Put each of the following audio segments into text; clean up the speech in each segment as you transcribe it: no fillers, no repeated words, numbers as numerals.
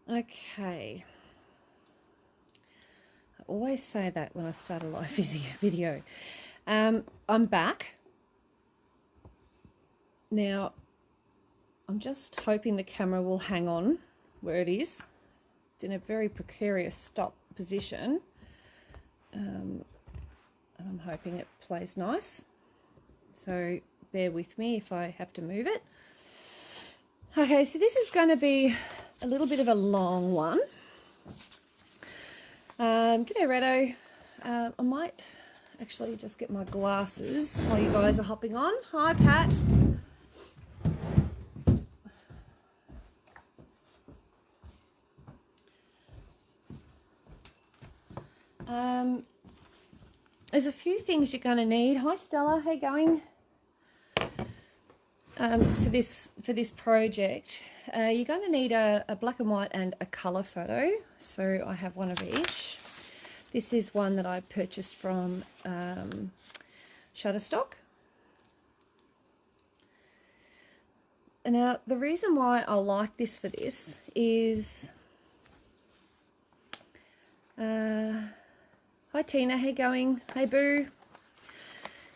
Okay. I always say that when I start a live video. I'm back. Now, I'm just hoping the camera will hang on where it is. It's in a very precarious stop position. And I'm hoping it plays nice. So bear with me if I have to move it. Okay, so this is going to be a little bit of a long one. G'day, Redo. I might actually just get my glasses while you guys are hopping on. Hi, Pat. There's a few things you're going to need. Hi, Stella. How you going? For this project, you're going to need a black and white and a colour photo. So I have one of each. This is one that I purchased from Shutterstock. And now the reason why I like this for this is, hi Tina, how you going? Hey Boo.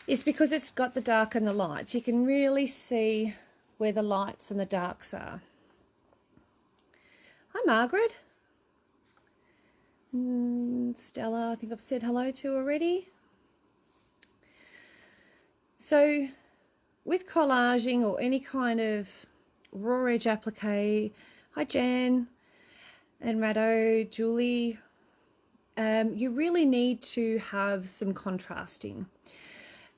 Is because it's got the dark and the lights. You can really see where the lights and the darks are. Hi Margaret. Stella, I think I've said hello to already. So with collaging or any kind of raw edge applique, hi Jan and Rado, Julie, you really need to have some contrasting.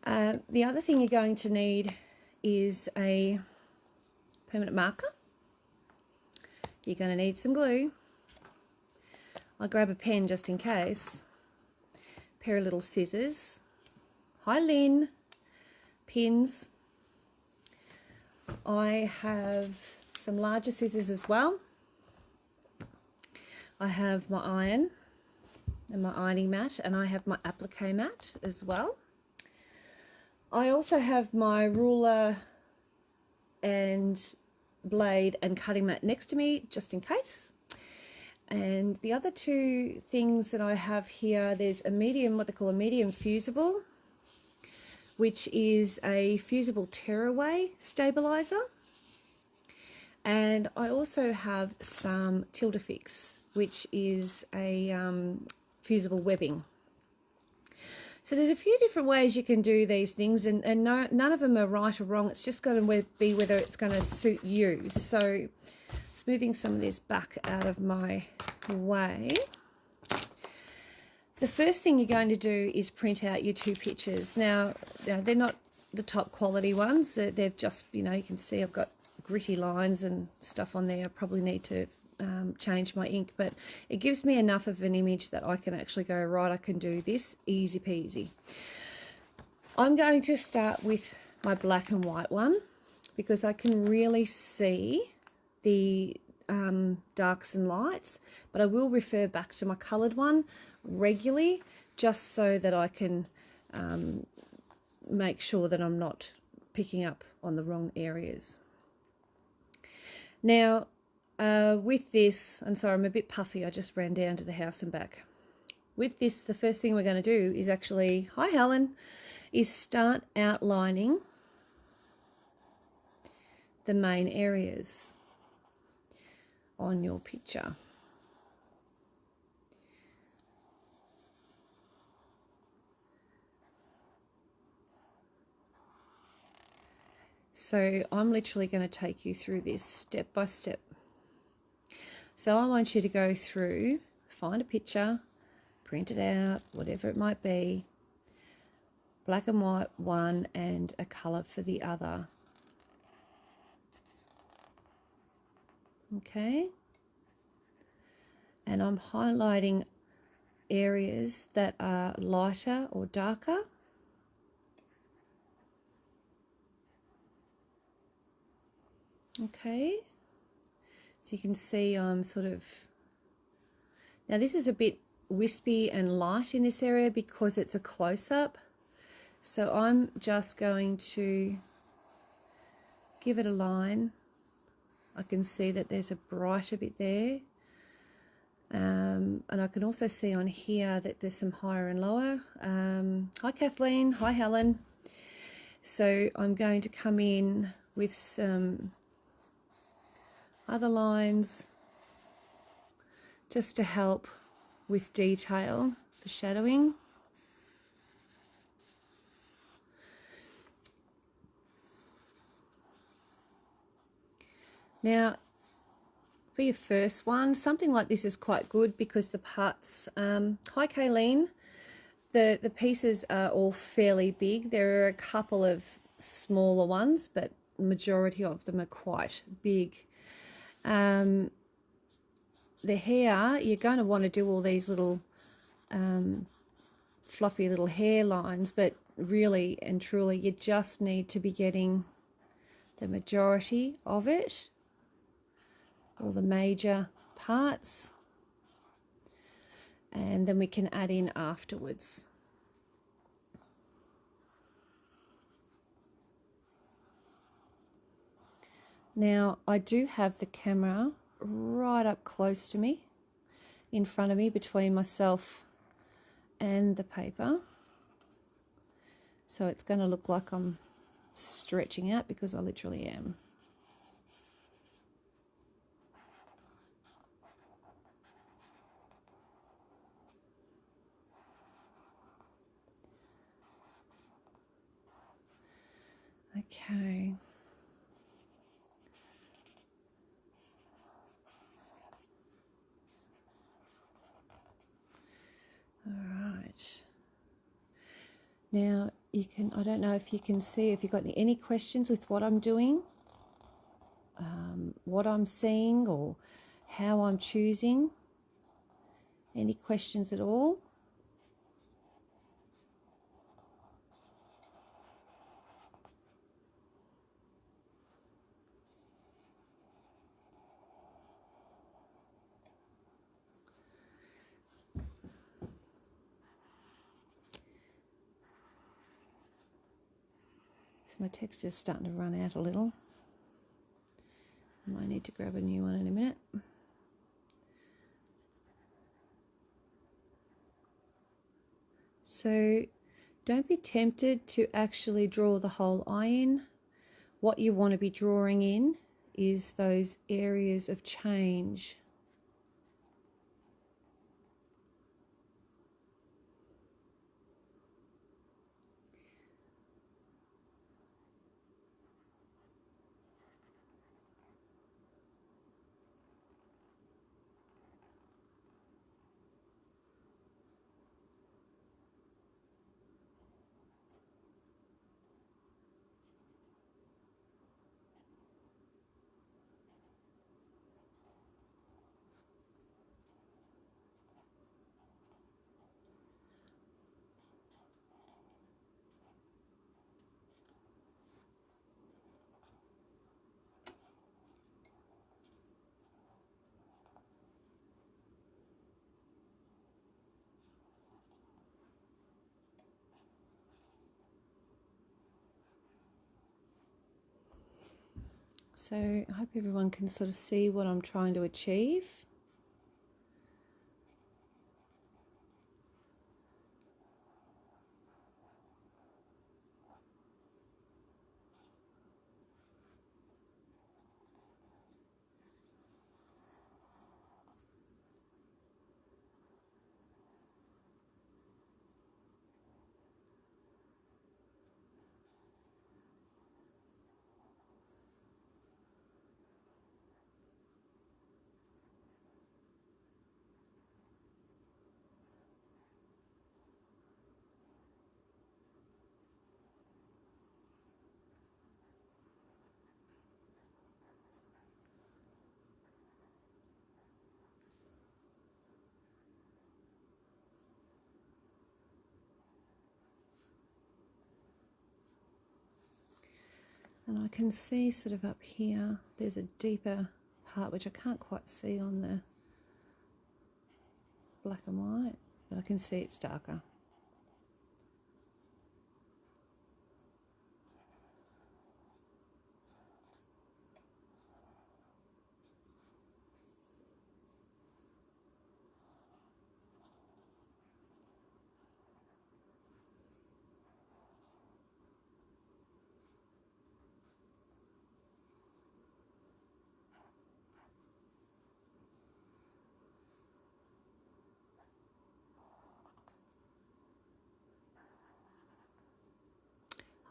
The other thing you're going to need is a permanent marker. You're going to need some glue. I'll grab a pen just in case. A pair of little scissors. Hi Lynn. Pins. I have some larger scissors as well. I have my iron and my ironing mat, and I have my applique mat as well. I also have my ruler and blade and cutting mat next to me just in case. And the other two things that I have here, there's a medium, what they call a medium fusible, which is a fusible tearaway stabilizer. And I also have some Tilda-Fix, which is a fusible webbing. So there's a few different ways you can do these things, and none of them are right or wrong. It's just going to be whether it's going to suit you. So it's moving some of this back out of my way. The first thing you're going to do is print out your two pictures. Now they're not the top quality ones. They've just, you can see I've got gritty lines and stuff on there. I probably need to change my ink, but it gives me enough of an image that I can actually go, right, I can do this easy peasy. I'm going to start with my black and white one because I can really see the darks and lights, but I will refer back to my coloured one regularly just so that I can make sure that I'm not picking up on the wrong areas. Now with this, and sorry I'm a bit puffy, I just ran down to the house and back. With this, the first thing we're going to do is actually, hi Helen, is start outlining the main areas on your picture. So I'm literally going to take you through this step by step. So I want you to go through, find a picture, print it out, whatever it might be, black and white one and a colour for the other. Okay. And I'm highlighting areas that are lighter or darker. Okay. So you can see I'm sort of, now this is a bit wispy and light in this area because it's a close-up. So I'm just going to give it a line. I can see that there's a brighter bit there. And I can also see on here that there's some higher and lower. Hi Kathleen, hi Helen. So I'm going to come in with some other lines just to help with detail for shadowing. Now, for your first one, something like this is quite good because the parts, hi Kayleen, the pieces are all fairly big. There are a couple of smaller ones, but the majority of them are quite big. The hair, you're going to want to do all these little fluffy little hair lines, but really and truly you just need to be getting the majority of it, all the major parts, and then we can add in afterwards. Now I do have the camera right up close to me, in front of me, between myself and the paper, so it's going to look like I'm stretching out because I literally am. Okay. All right. Now you can, I don't know if you can see, if you've got any questions with what I'm doing, what I'm seeing, or how I'm choosing. Any questions at all? So my texture's starting to run out a little. I might need to grab a new one in a minute. So don't be tempted to actually draw the whole eye in. What you want to be drawing in is those areas of change. So I hope everyone can sort of see what I'm trying to achieve. And I can see sort of up here, there's a deeper part which I can't quite see on the black and white, but I can see it's darker.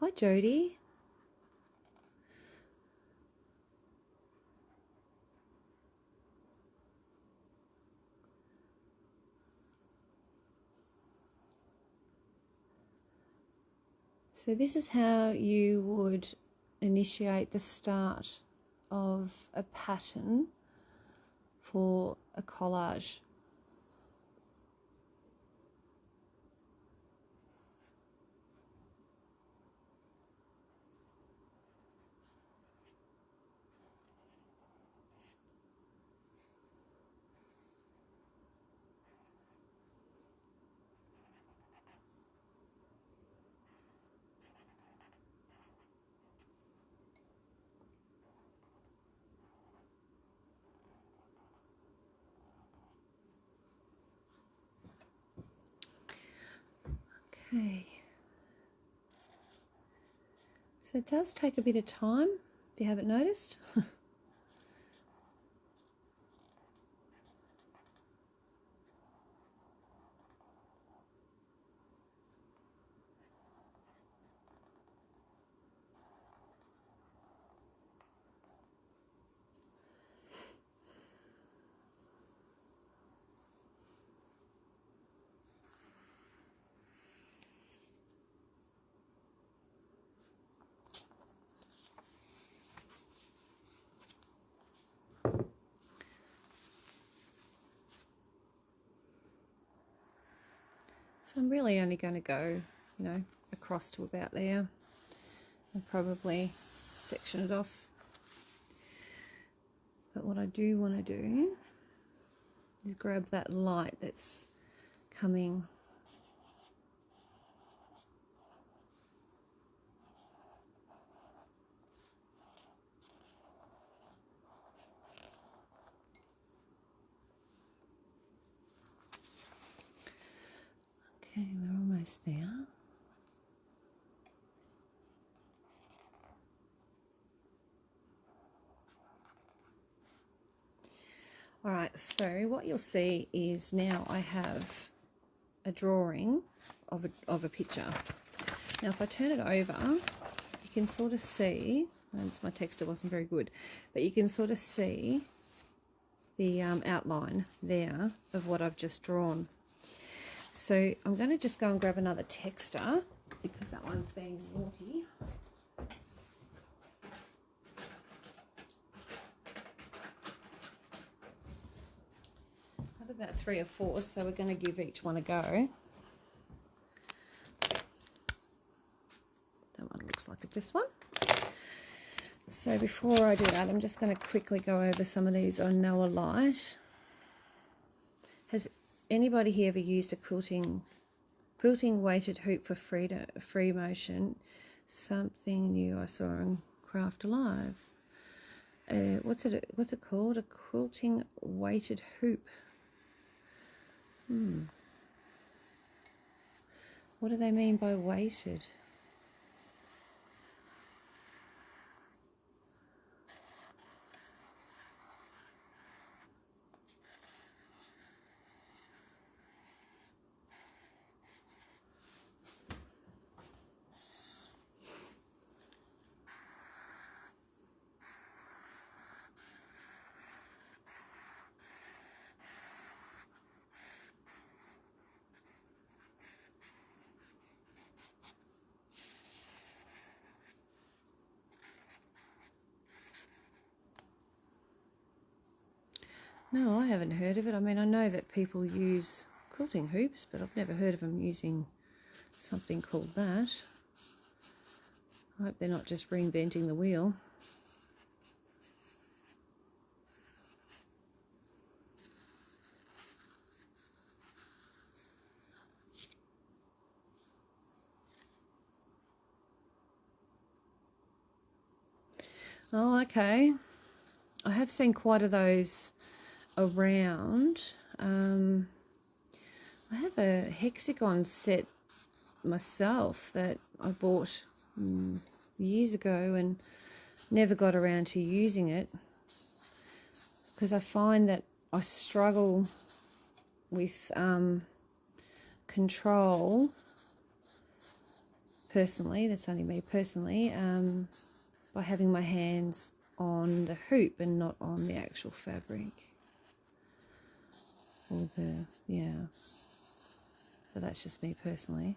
Hi Jody. So this is how you would initiate the start of a pattern for a collage. Okay, so it does take a bit of time, if you haven't noticed. So I'm really only going to go, across to about there and probably section it off. But what I do want to do is grab that light that's coming . Okay, we're almost there. All right, so what you'll see is now I have a drawing of a picture. Now if I turn it over, you can sort of see, and my texture wasn't very good, but you can sort of see the outline there of what I've just drawn. So I'm going to just go and grab another texture because that one's being naughty. I've about 3 or 4, so we're going to give each one a go. That one looks like this one. So before I do that, I'm just going to quickly go over some of these on Noah Light. Has anybody here ever used a quilting weighted hoop for free motion? Something new I saw on Craft Alive. What's it called? A quilting weighted hoop. What do they mean by weighted? No, I haven't heard of it. I mean, I know that people use quilting hoops, but I've never heard of them using something called that. I hope they're not just reinventing the wheel. Oh, okay. I have seen quite a those around. I have a hexagon set myself that I bought years ago and never got around to using it because I find that I struggle with control personally, that's only me personally, by having my hands on the hoop and not on the actual fabric. Or yeah. But that's just me personally.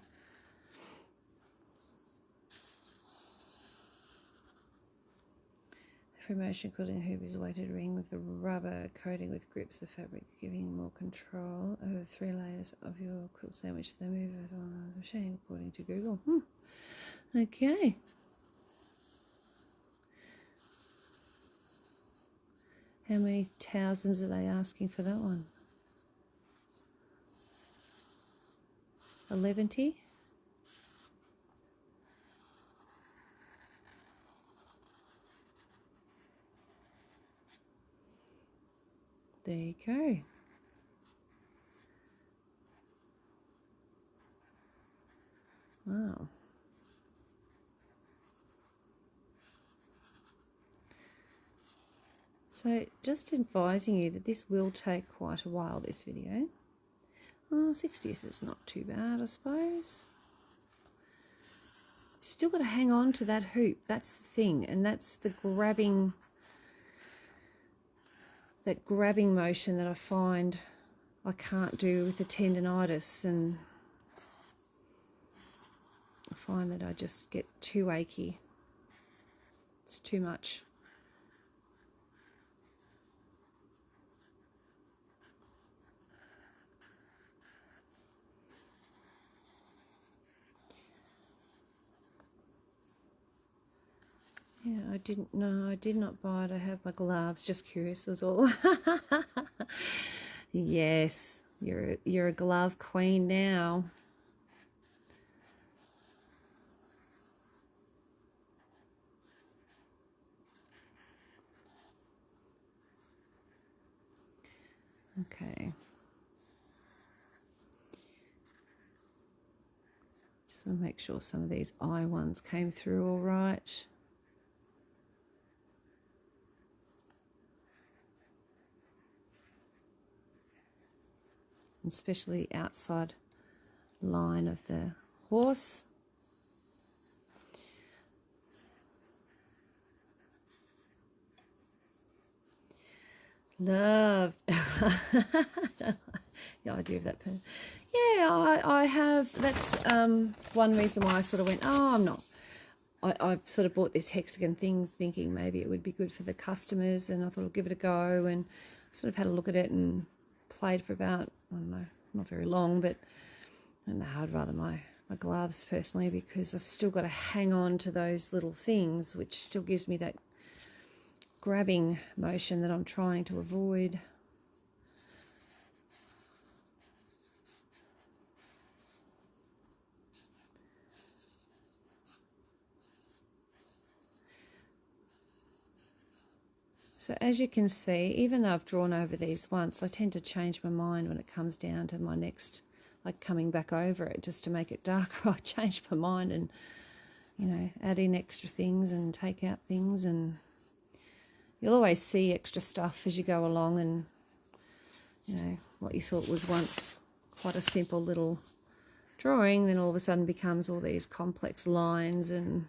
For motion quilting, hoop is a weighted ring with a rubber coating with grips the fabric, giving more control over 3 layers of your quilt sandwich. They move on the machine, according to Google. Okay. How many thousands are they asking for that one? 11? There you go. Wow. So just advising you that this will take quite a while, this video. 60 is not too bad, I suppose. Still got to hang on to that hoop. That's the thing, and that's the grabbing, that grabbing motion that I find I can't do with the tendonitis, and I find that I just get too achy. It's too much. Yeah, I didn't know. I did not buy it. I have my gloves. Just curious, was all. Yes, you're a glove queen now. Okay. Just want to make sure some of these eye ones came through all right. Especially the outside line of the horse. Love. The idea of that pen. Yeah, I have. That's one reason why I sort of went, oh, I'm not. I sort of bought this hexagon thing thinking maybe it would be good for the customers, and I thought I'll give it a go, and sort of had a look at it and played for about, I don't know, not very long, but I'd rather my gloves personally, because I've still got to hang on to those little things, which still gives me that grabbing motion that I'm trying to avoid. So as you can see, even though I've drawn over these once, I tend to change my mind when it comes down to my next, like coming back over it just to make it darker. I change my mind and, you know, add in extra things and take out things, and you'll always see extra stuff as you go along, and, you know, what you thought was once quite a simple little drawing then all of a sudden becomes all these complex lines and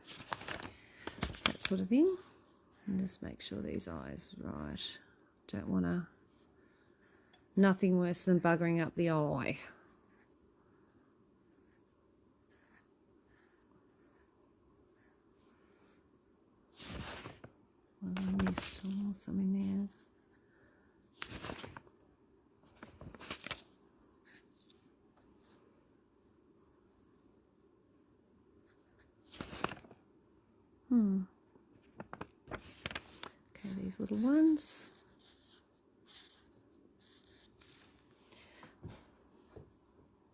that sort of thing. And just make sure these eyes are right. Don't want to, nothing worse than buggering up the eye. Well, I missed something there. Okay, these little ones.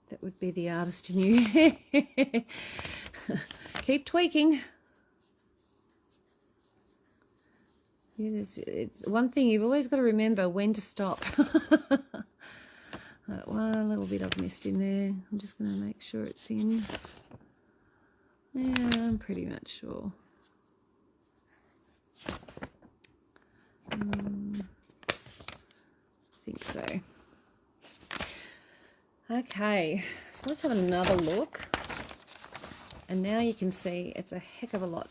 That would be the artist in you. Keep tweaking. Yeah, it's one thing you've always got to remember when to stop. One little bit I've missed in there. I'm just going to make sure it's in. Yeah, I'm pretty much sure. I think so. Okay, so let's have another look. And now you can see it's a heck of a lot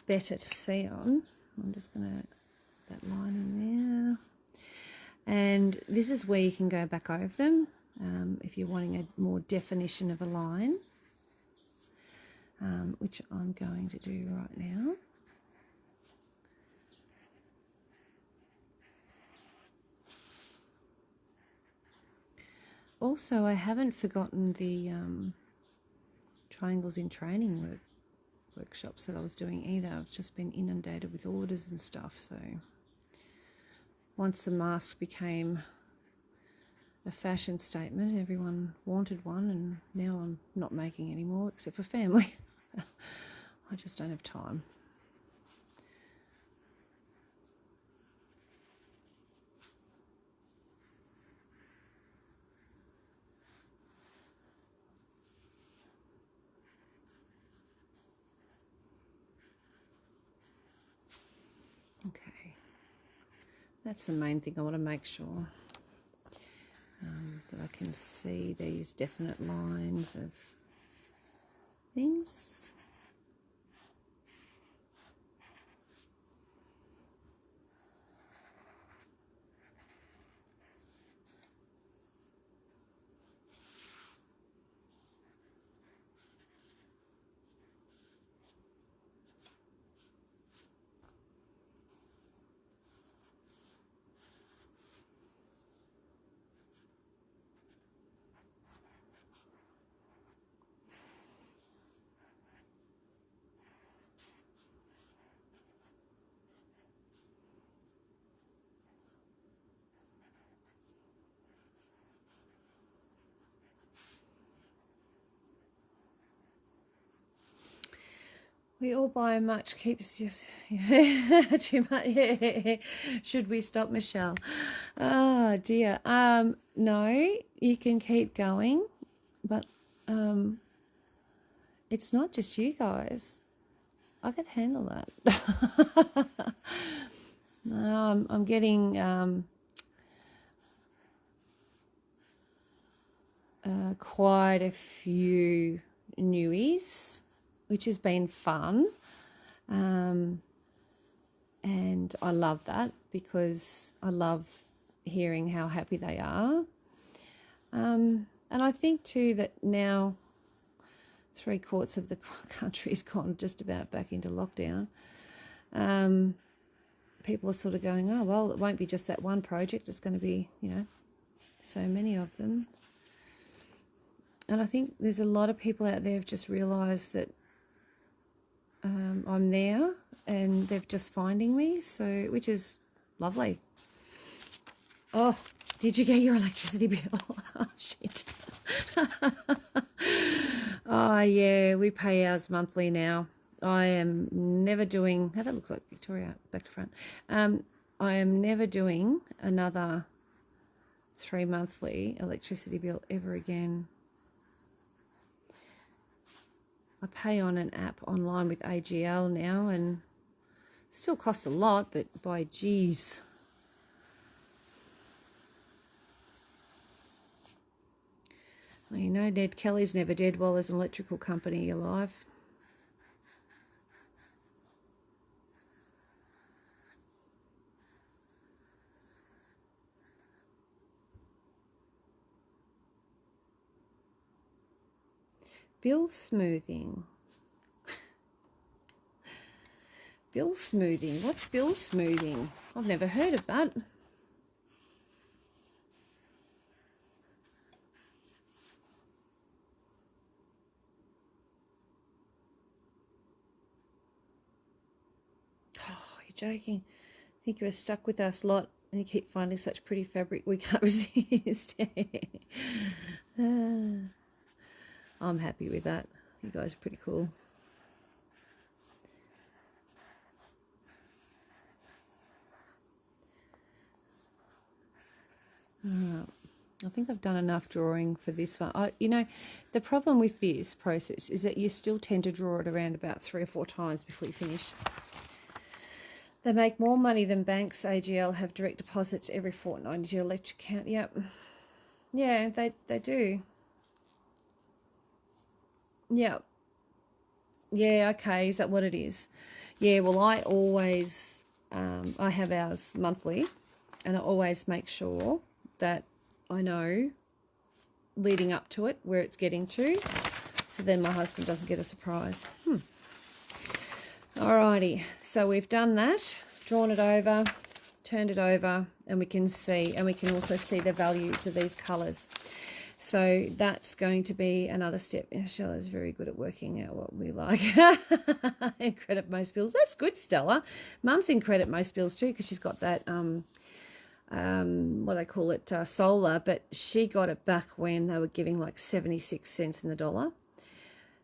better to see on. I'm just going to that line in there. And this is where you can go back over them if you're wanting a more definition of a line, which I'm going to do right now. Also, I haven't forgotten the triangles in training workshops that I was doing either. I've just been inundated with orders and stuff. So once the mask became a fashion statement, everyone wanted one, and now I'm not making any more except for family. I just don't have time. Okay, that's the main thing. I want to make sure that I can see these definite lines of things. We all buy much, keeps just too much. Should we stop, Michelle? Oh dear. No, you can keep going, but it's not just you guys. I can handle that. I'm getting quite a few newies, which has been fun, and I love that because I love hearing how happy they are, and I think too that now 3/4 of the country's gone just about back into lockdown. People are sort of going, oh well, it won't be just that one project, it's going to be, you know, so many of them. And I think there's a lot of people out there who've just realised that I'm there and they're just finding me, so which is lovely. Oh, did you get your electricity bill? Oh, shit. Oh, yeah, we pay ours monthly now. I am never doing... Oh, that looks like Victoria, back to front. I am never doing another 3 monthly electricity bill ever again. I pay on an app online with AGL now, and still costs a lot, but by geez. Well, you know, Ned Kelly's never dead while there's an electrical company alive. Bill smoothing. Bill smoothing. What's bill smoothing? I've never heard of that. Oh, you're joking. I think you were stuck with us lot and you keep finding such pretty fabric we can't resist. I'm happy with that. You guys are pretty cool. I think I've done enough drawing for this one. You know, the problem with this process is that you still tend to draw it around about 3 or 4 times before you finish. They make more money than banks. AGL have direct deposits every fortnight into your electric account. Yep. Yeah, they do. Yep. Yeah, okay, is that what it is? Yeah, well, I always, I have ours monthly, and I always make sure that I know leading up to it where it's getting to, so then my husband doesn't get a surprise. Alrighty, so we've done that, drawn it over, turned it over, and we can see, and we can also see the values of these colours. So that's going to be another step. Stella's very good at working out what we like. In credit most bills. That's good, Stella. Mum's in credit most bills too, because she's got that what they call it, solar, but she got it back when they were giving like 76 cents in the dollar.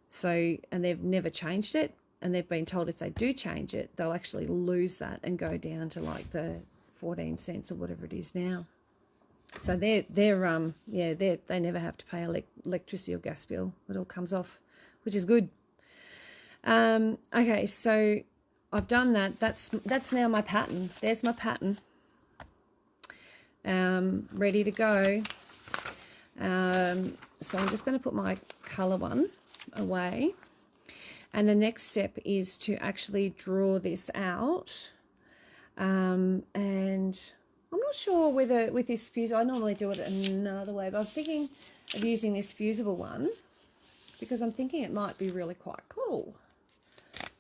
So, and they've never changed it, and they've been told if they do change it, they'll actually lose that and go down to like the 14 cents or whatever it is now. So they never have to pay electricity or gas bill. It all comes off, which is good. Okay, so I've done that. That's now my pattern. There's my pattern. Ready to go. So I'm just going to put my colour one away. And the next step is to actually draw this out. And I'm not sure whether with this fusible, I normally do it another way, but I'm thinking of using this fusible one because I'm thinking it might be really quite cool.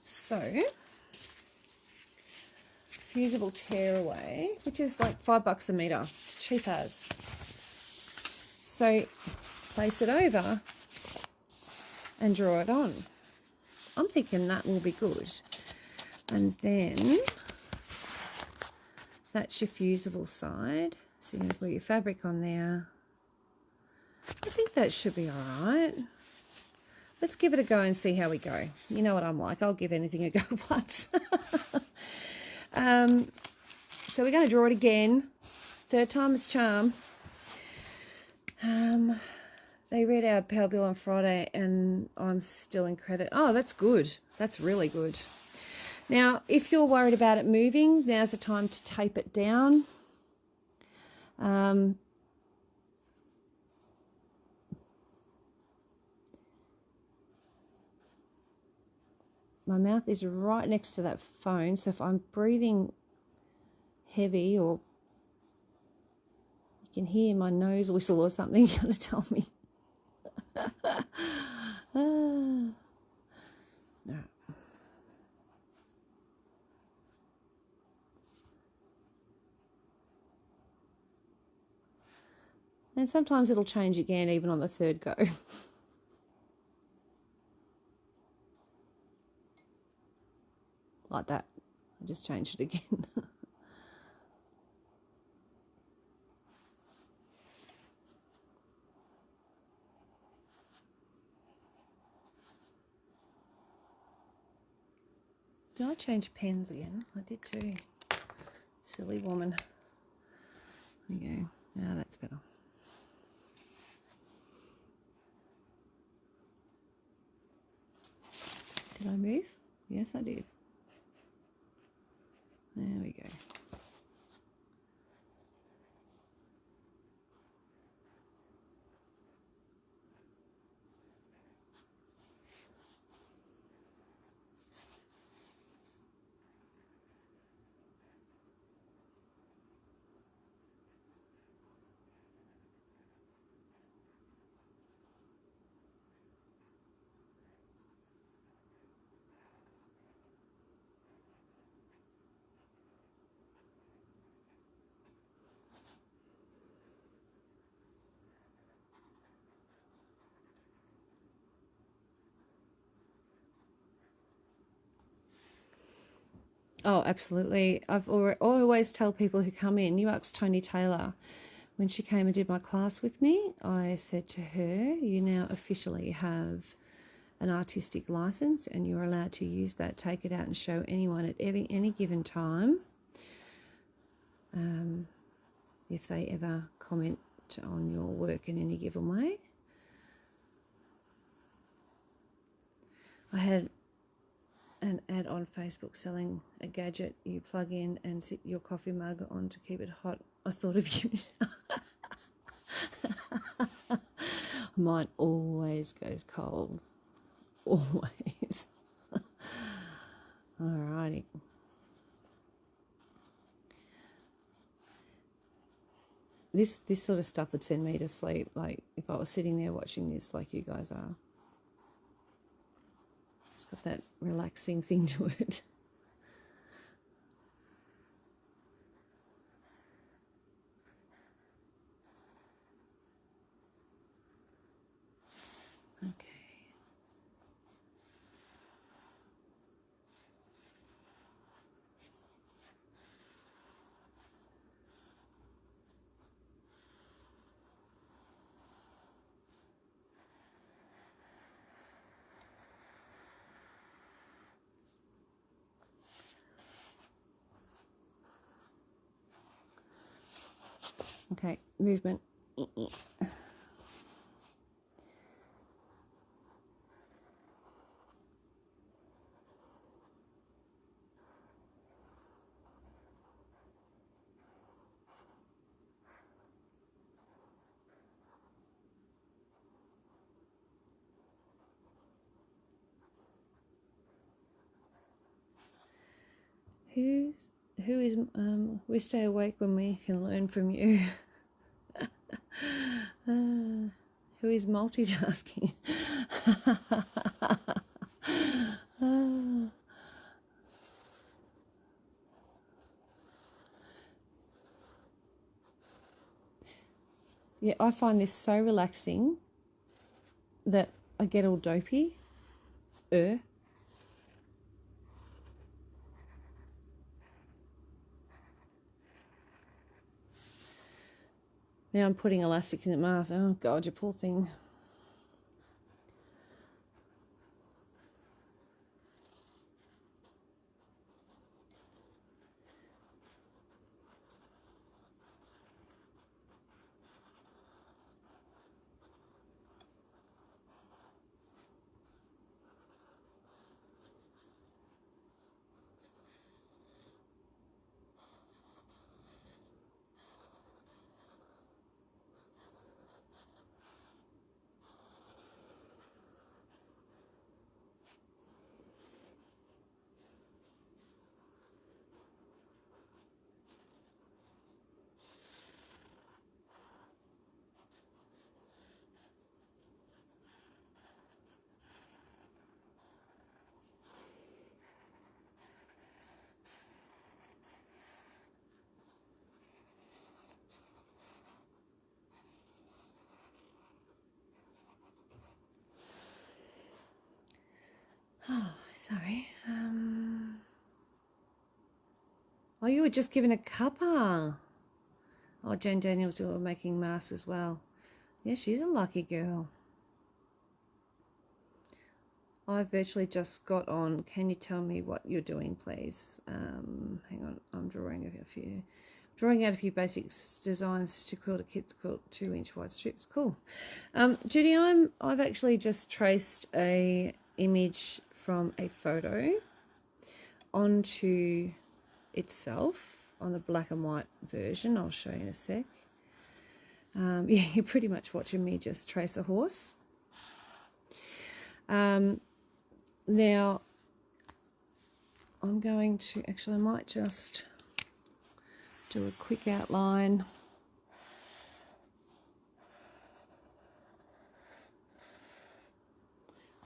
So, fusible tearaway, which is like $5 a metre. It's cheap as. So, place it over and draw it on. I'm thinking that will be good. And then that's your fusible side. So you're going to put your fabric on there. I think that should be all right. Let's give it a go and see how we go. You know what I'm like. I'll give anything a go once. So we're going to draw it again. Third time is charm. They read our power bill on Friday and I'm still in credit. Oh, that's good. That's really good. Now, if you're worried about it moving, now's the time to tape it down. My mouth is right next to that phone, so if I'm breathing heavy or you can hear my nose whistle or something, you're going to tell me. No. And sometimes it'll change again, even on the third go. Like that. I just changed it again. Did I change pens again? I did too. Silly woman. There you go. Now that's better. Did I move? Yes, I did. There we go. Oh, absolutely. I always tell people who come in, you ask Tony Taylor, when she came and did my class with me, I said to her, you now officially have an artistic license and you're allowed to use that, take it out and show anyone at any given time. If they ever comment on your work in any given way. I had an ad on Facebook selling a gadget you plug in and sit your coffee mug on to keep it hot. I thought of you. Mine always goes cold. Always. Alrighty. This sort of stuff would send me to sleep, like if I was sitting there watching this like you guys are. It's got that relaxing thing to it. Okay. Okay, movement. Who is we stay awake when we can learn from you. Who is multitasking? Yeah, I find this so relaxing that I get all dopey. Now I'm putting elastic in the mouth. Oh God, you poor thing. Oh, sorry. Oh, you were just given a cuppa. Oh, Jane Daniels, you were making masks as well. Yeah, she's a lucky girl. I virtually just got on. Can you tell me what you're doing, please? Hang on, I'm drawing out a few basic designs to quilt a kid's quilt, 2-inch wide strips. Cool. Judy, I've actually just traced a image from a photo onto itself on the black and white version. I'll show you in a sec. Yeah, you're pretty much watching me just trace a horse. Now, I'm going to, actually I might just do a quick outline.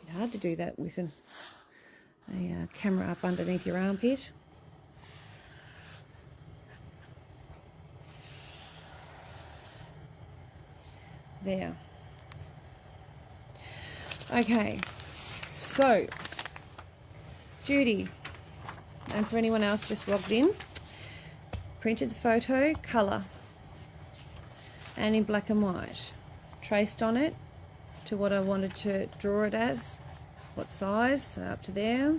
It's hard to do that with a camera up underneath your armpit. There. Okay, so Judy, and for anyone else just logged in, printed the photo, colour, and in black and white. Traced on it to what I wanted to draw it as, what size, so up to there.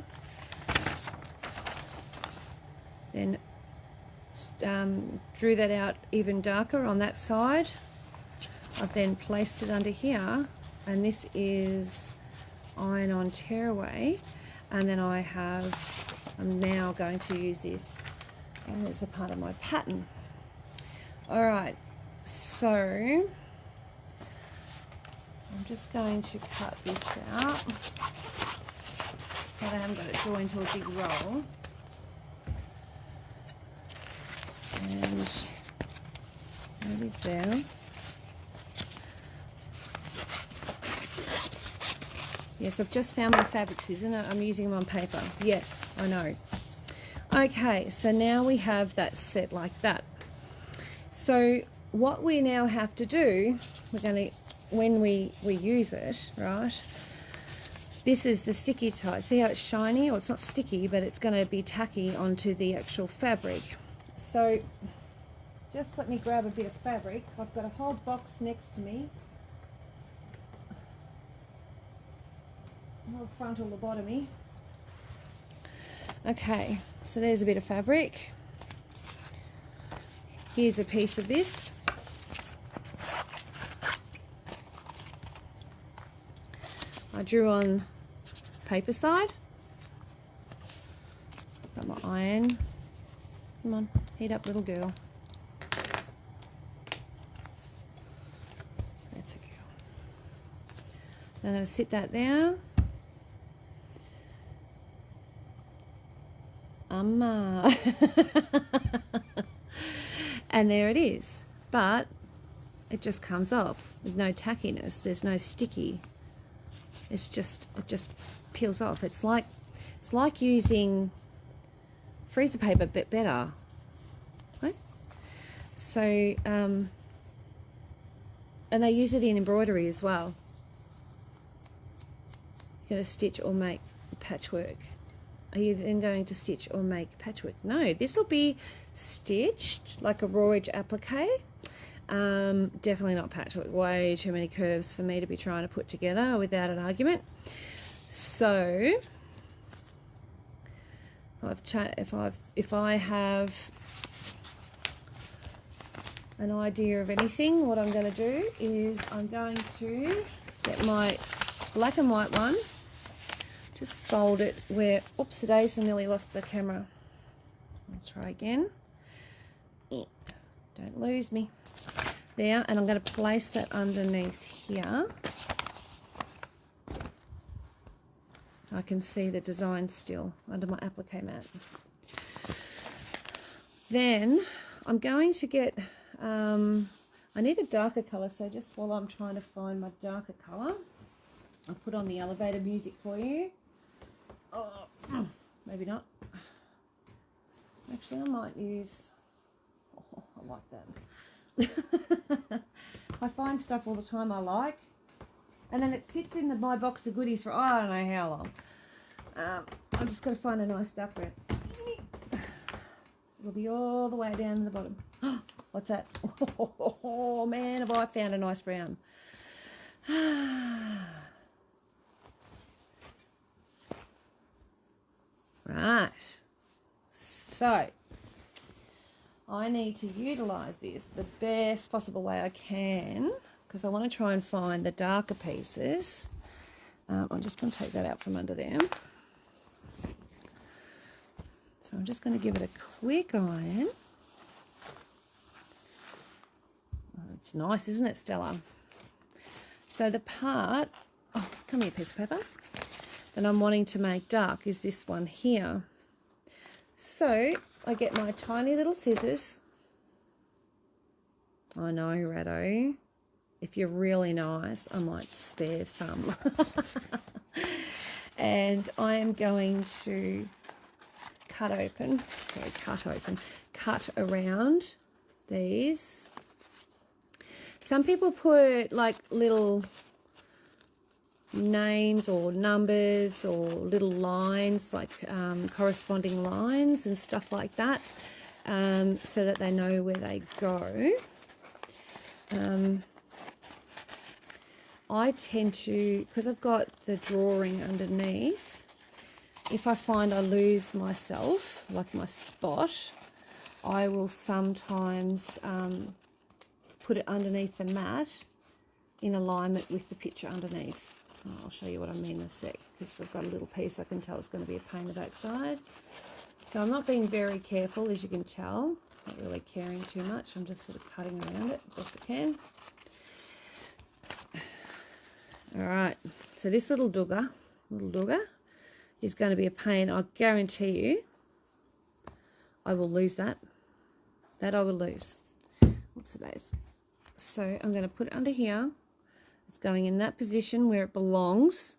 Then drew that out even darker on that side. I've then placed it under here, and this is iron-on tearaway, and then I'm now going to use this as a part of my pattern. All right, so I'm just going to cut this out so that I haven't got it drawn into a big roll. It is there. Yes, I've just found my fabrics, isn't it? I'm using them on paper. Yes, I know. Okay, so now we have that set like that. So what we now have to do, we're going to, when we use it, right, this is the sticky tie. See how it's shiny? Or it's not sticky, but it's going to be tacky onto the actual fabric. So just let me grab a bit of fabric. I've got a whole box next to me. Whole frontal lobotomy. Okay, so there's a bit of fabric. Here's a piece of this. I drew on paper side. Got my iron. Come on, heat up, little girl. That's a girl. I'm going to sit that there. And there it is, but it just comes off with no tackiness. There's no sticky. It just peels off. It's like using freezer paper, but better. Right? So and they use it in embroidery as well. You're going to stitch or make patchwork. Are you then going to stitch or make patchwork? No, this will be stitched like a raw edge applique. Definitely not patchwork. Way too many curves for me to be trying to put together without an argument. So if I have an idea of anything, what I'm going to do is I'm going to get my black and white one. Just fold it where, oops, a daisy, I nearly lost the camera. I'll try again. Don't lose me. There, and I'm going to place that underneath here. I can see the design still under my applique mat. Then I'm going to get, I need a darker colour, so just while I'm trying to find my darker colour, I'll put on the elevator music for you. Oh, maybe not. Actually, I might use, oh, I like that. I find stuff all the time I like, and then it sits in my box of goodies for I don't know how long. I'm just going to find a nice dark red. It'll be all the way down to the bottom. What's that? Oh man, have I found a nice brown. Right, so I need to utilise this the best possible way I can because I want to try and find the darker pieces. I'm just going to take that out from under them. So I'm just going to give it a quick iron. Oh, it's nice, isn't it, Stella? So the part, oh, come here, piece of paper, that I'm wanting to make dark is this one here. So I get my tiny little scissors. I know, Rado. If you're really nice, I might spare some. And I am going to cut around these. Some people put like little names or numbers or little lines, like corresponding lines and stuff like that, so that they know where they go. I tend to, because I've got the drawing underneath, if I find I lose myself, like my spot, I will sometimes put it underneath the mat in alignment with the picture underneath. I'll show you what I mean in a sec, because I've got a little piece I can tell it's going to be a pain in the backside. So I'm not being very careful, as you can tell, not really caring too much. I'm just sort of cutting around it best I can. Alright, so this little dugger is going to be a pain. I guarantee you I will lose that. That I will lose. Whoops, it is. So I'm going to put it under here. It's going in that position where it belongs,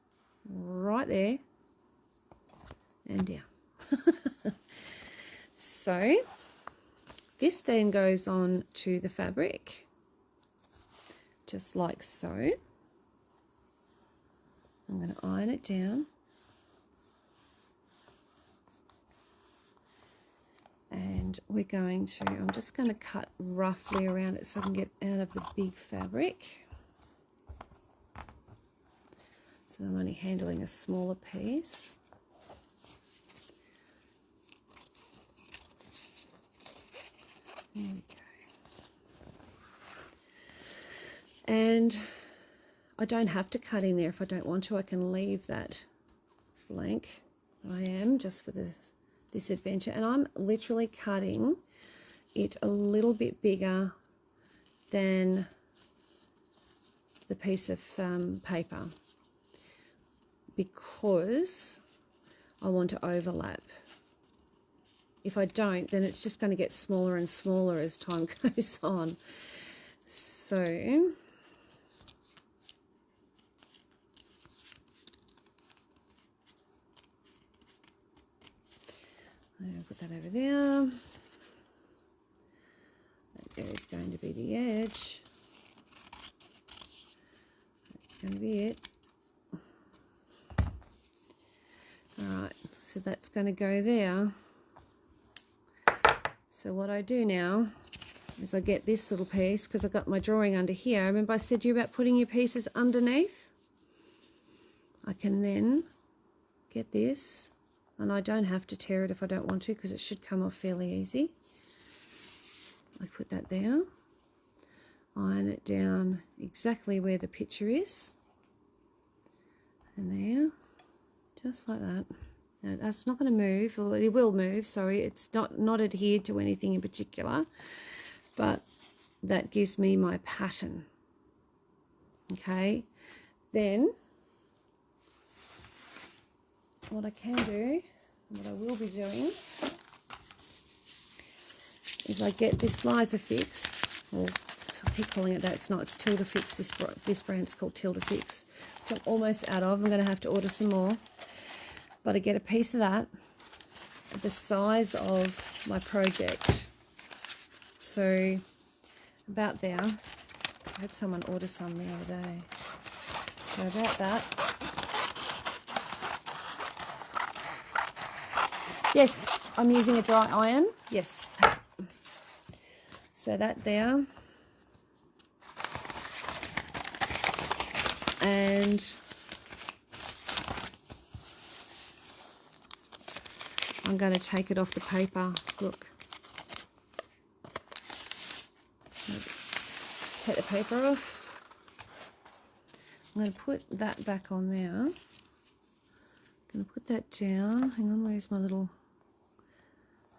right there, and down. So this then goes on to the fabric, just like so. I'm going to iron it down. And we're going to, I'm just going to cut roughly around it so I can get out of the big fabric. So I'm only handling a smaller piece. There we go. And I don't have to cut in there if I don't want to. I can leave that blank. I am just for this adventure, and I'm literally cutting it a little bit bigger than the piece of paper because I want to overlap. If I don't, then it's just going to get smaller and smaller as time goes on. So I'll put that over there. That there is going to be the edge. That's going to be it. Alright, so that's going to go there. So what I do now is I get this little piece, because I've got my drawing under here. Remember I said to you about putting your pieces underneath? I can then get this, and I don't have to tear it if I don't want to, because it should come off fairly easy. I put that there, iron it down exactly where the picture is, and there, just like that. Now, that's not going to move, or it will move, sorry, it's not adhered to anything in particular, but that gives me my pattern. Okay, then what I can do, what I will be doing, is I get this Liza Fix, or I keep calling it that, it's not, it's Tilda Fix, this brand's called Tilda Fix, which I'm almost out of. I'm going to have to order some more, but I get a piece of that, the size of my project, so about there. I had someone order some the other day, so about that. Yes, I'm using a dry iron. Yes. So that there. And I'm going to take it off the paper. Look. Take the paper off. I'm going to put that back on there. I'm going to put that down. Hang on, where's my little...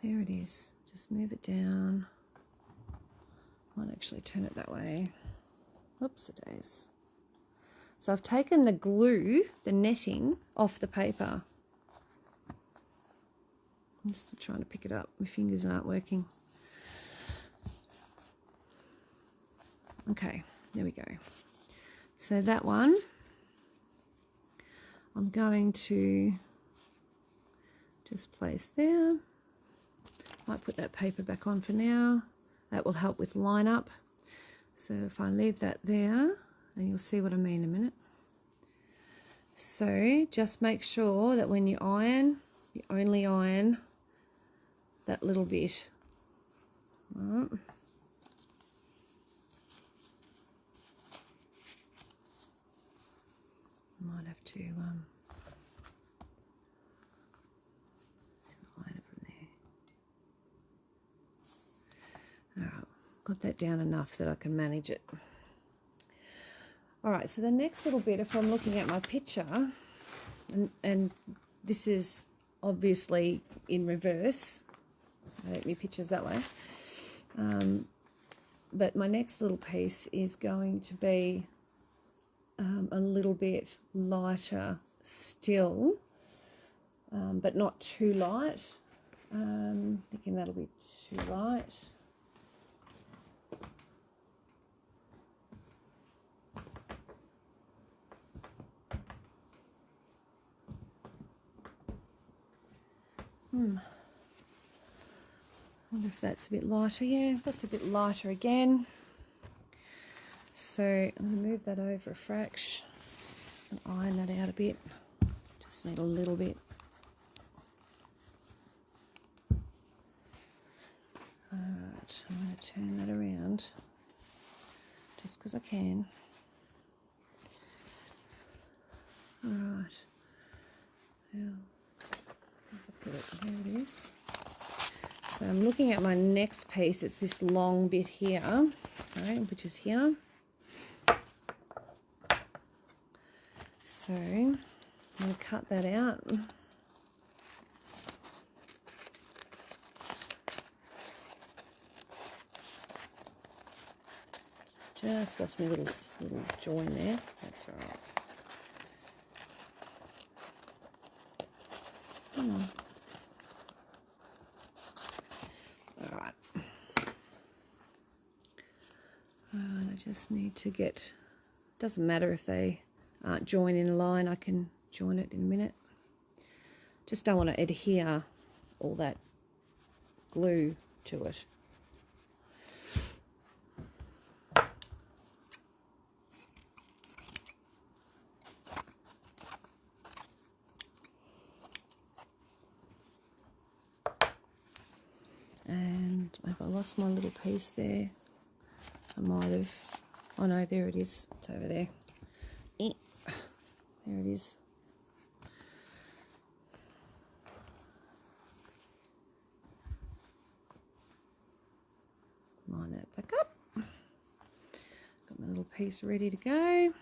There it is. Just move it down. Might actually turn it that way. Whoops, it is. So I've taken the glue, the netting, off the paper. I'm just trying to pick it up. My fingers aren't working. Okay, there we go. So that one, I'm going to just place there. Might put that paper back on for now. That will help with line up. So if I leave that there, and you'll see what I mean in a minute. So just make sure that when you iron, you only iron that little bit. All right. Might have to iron it from there. All right, got that down enough that I can manage it. All right, so the next little bit, if I'm looking at my picture, and this is obviously in reverse, I don't need pictures that way, but my next little piece is going to be a little bit lighter still, but not too light. Thinking that'll be too light. I wonder if that's a bit lighter. Yeah, that's a bit lighter again. So I'm going to move that over a fraction. Just going to iron that out a bit. Just need a little bit. Alright, I'm going to turn that around just because I can. Alright, now put it, here it is. So I'm looking at my next piece. It's this long bit here, right, which is here. So I'm going to cut that out. Just lost my little join there. That's all right. All right. And I just need to get. Doesn't matter if they aren't joined in a line. I can join it in a minute. Just don't want to adhere all that glue to it. And have I lost my little piece there? I might have. Oh no, there it is. It's over there. There it is. Line that back up. Got my little piece ready to go.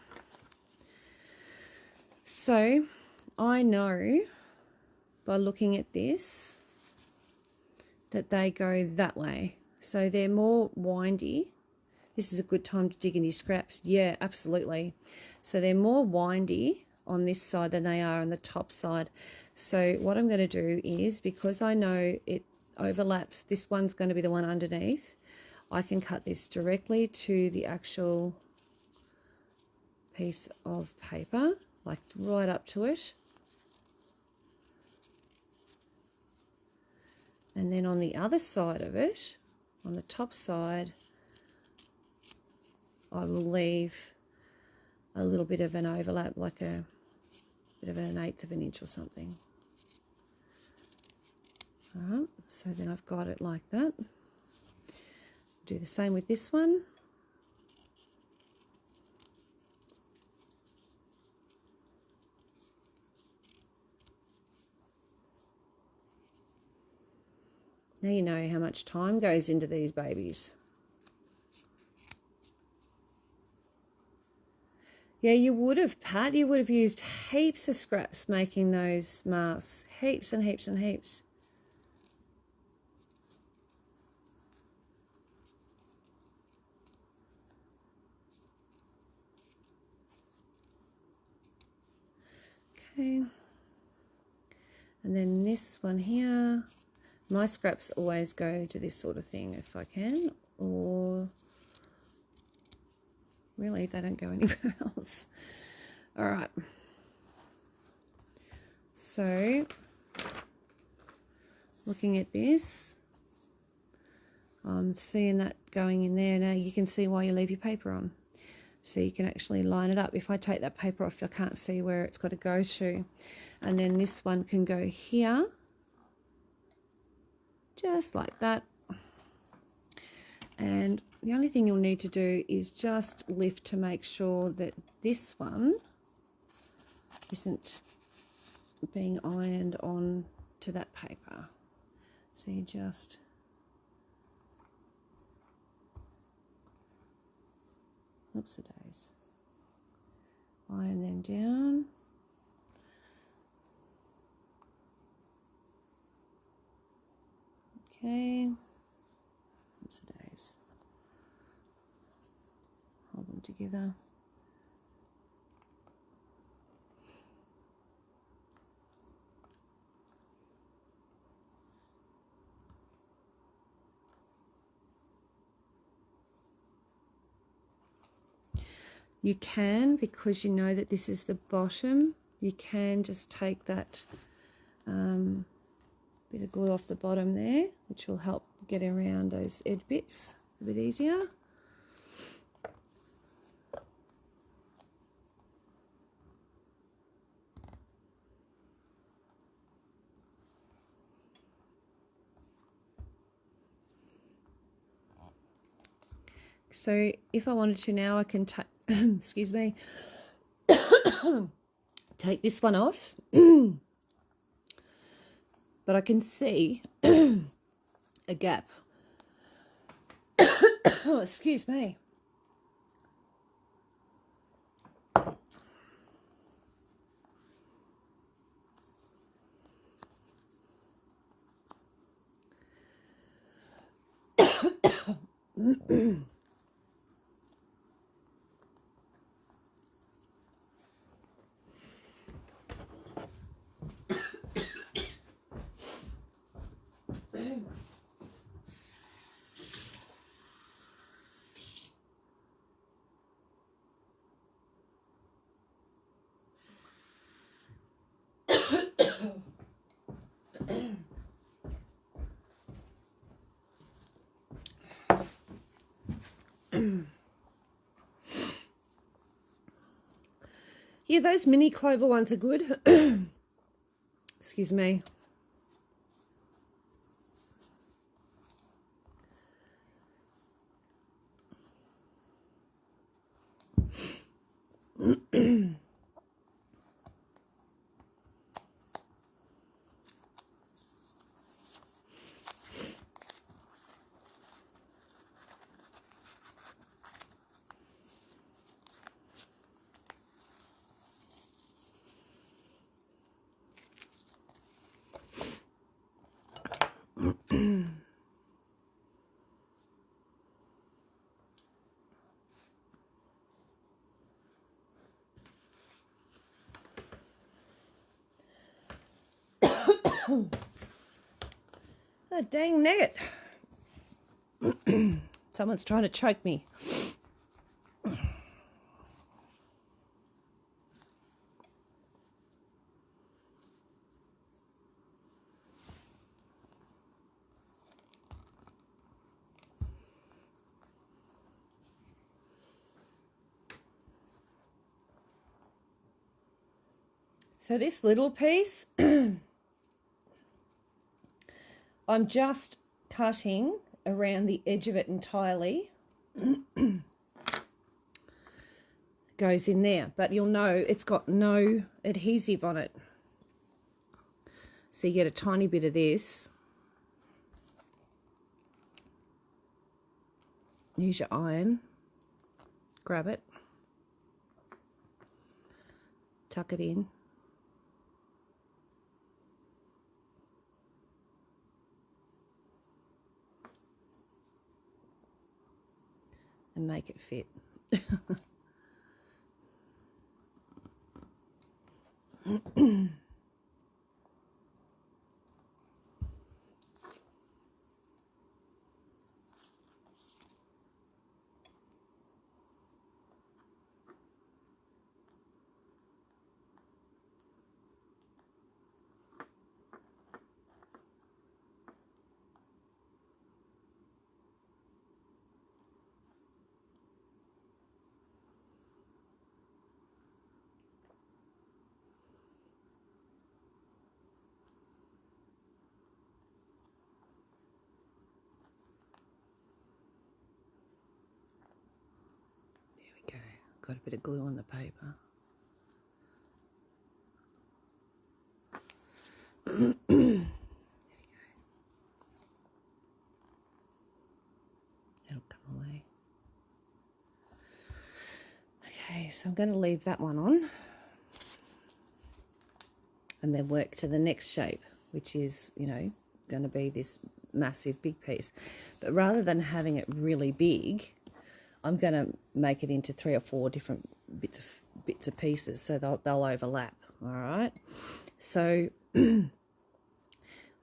So I know by looking at this that they go that way. So they're more windy. This is a good time to dig in your scraps. Yeah, absolutely. So they're more windy on this side than they are on the top side. So what I'm going to do is, because I know it overlaps, this one's going to be the one underneath, I can cut this directly to the actual piece of paper, like right up to it. And then on the other side of it, on the top side, I will leave a little bit of an overlap, like a bit of an 1/8 of an inch or something. All right, so then I've got it like that. Do the same with this one. Now you know how much time goes into these babies. Yeah, you would have, Pat. You would have used heaps of scraps making those masks. Heaps and heaps and heaps. Okay. And then this one here. My scraps always go to this sort of thing if I can. Or really, they don't go anywhere else. All right. So, looking at this, I'm seeing that going in there. Now you can see why you leave your paper on. So you can actually line it up. If I take that paper off, I can't see where it's got to go to. And then this one can go here, just like that. And the only thing you'll need to do is just lift to make sure that this one isn't being ironed on to that paper. So you just oops-a-days, iron them down. Okay, oops-a-days, hold them together. You can, because you know that this is the bottom, you can just take that bit Bit of glue off the bottom there, which will help get around those edge bits a bit easier. So if I wanted to now, I can take, excuse me, take this one off, but I can see a gap. Oh, excuse me. Yeah, those mini clover ones are good. Excuse me. Oh, dang nugget. Someone's trying to choke me. So this little piece, I'm just cutting around the edge of it entirely. Goes in there, but you'll know it's got no adhesive on it. So you get a tiny bit of this. Use your iron, grab it, tuck it in. And make it fit. Got a bit of glue on the paper. There we go. That'll come away. Okay, so I'm going to leave that one on and then work to the next shape, which is, you know, going to be this massive big piece. But rather than having it really big, I'm going to make it into 3 or 4 different bits of pieces, so they'll overlap. All right. So we've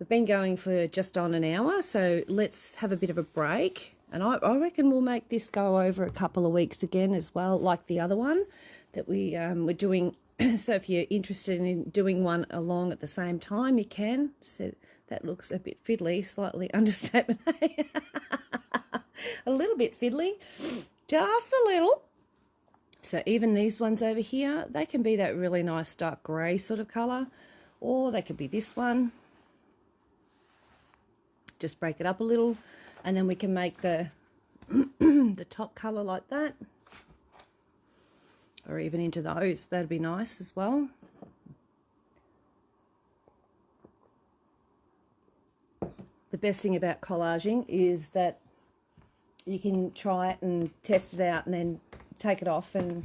been going for just on an hour, so let's have a bit of a break. And I reckon we'll make this go over a couple of weeks again as well, like the other one that we were doing So if you're interested in doing one along at the same time, you can. So that looks a bit fiddly, slightly understatement. A little bit fiddly, just a little. So even these ones over here, they can be that really nice dark grey sort of colour, or they could be this one. Just break it up a little, and then we can make the the top colour like that, or even into those. That'd be nice as well. The best thing about collaging is that you can try it and test it out and then take it off and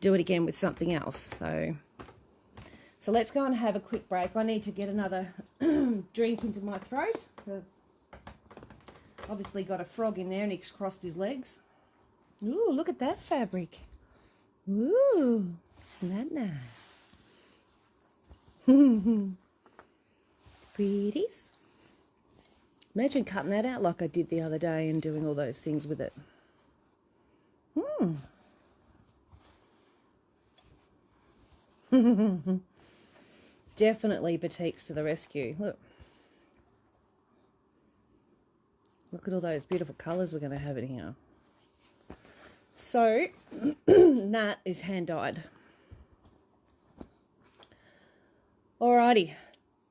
do it again with something else. So let's go and have a quick break. I need to get another drink into my throat. I've obviously got a frog in there and he's crossed his legs. Ooh, look at that fabric. Ooh, isn't that nice? Pretties. Imagine cutting that out like I did the other day and doing all those things with it. Definitely batiks to the rescue. Look. Look at all those beautiful colours we're going to have in here. So, that is hand dyed. Alrighty,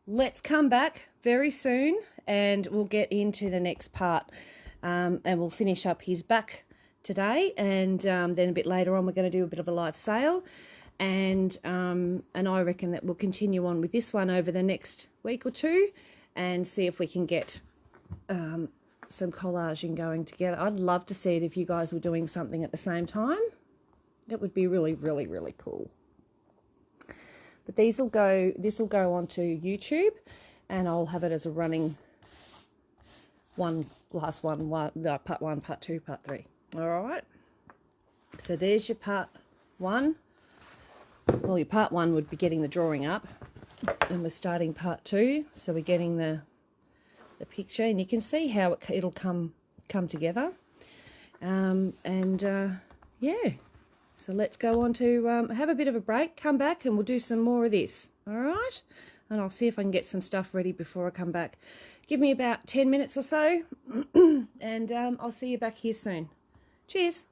let's come back very soon and we'll get into the next part, and we'll finish up his back today, and then a bit later on we're going to do a bit of a live sale, and I reckon that we'll continue on with this one over the next week or two and see if we can get some collaging going together. I'd love to see it if you guys were doing something at the same time. That would be really, really, really cool. But this will go onto YouTube, and I'll have it as a running part 1, part 2, part 3. All right. So there's your part 1. Well, your part 1 would be getting the drawing up, and we're starting part 2. So we're getting the picture, and you can see how it'll come together. Yeah. So let's go on to have a bit of a break, come back, and we'll do some more of this. All right? And I'll see if I can get some stuff ready before I come back. Give me about 10 minutes or so, and I'll see you back here soon. Cheers.